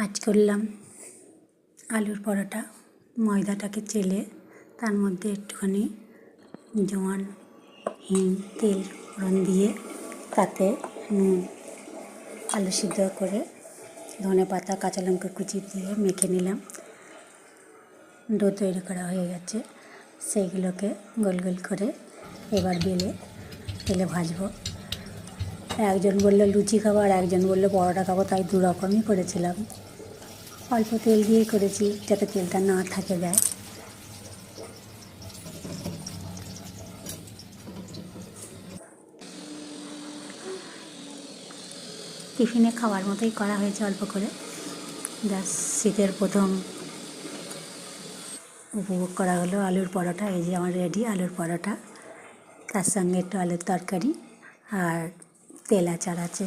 আজ করলাম আলুর পরোটা। ময়দাটাকে চেলে তার মধ্যে একটুখানি জোয়ান, হিং, তেল ফোড়ন দিয়ে তাতে আলু সিদ্ধ করে ধনেপাতা, কাঁচা লঙ্কা কুচি দিয়ে মেখে নিলাম। ডো তৈরি করা হয়ে গেছে, সেইগুলোকে গোল গোল করে এবার বেলে তেলে ভাজবো। একজন বললো লুচি খাবো আর একজন বললো পরোটা খাবো, তাই দু রকমই করেছিলাম। অল্প তেল দিয়েই করেছি যাতে তেলটা না থাকে গায়ে। টিফিনে খাওয়ার মতোই করা হয়েছে অল্প করে। জাস্ট শীতের প্রথম উপভোগ করা হলো আলুর পরোটা। এই যে আমার রেডি আলুর পরোটা, তার সঙ্গে একটু আলুর তরকারি আর তেল আচার আছে।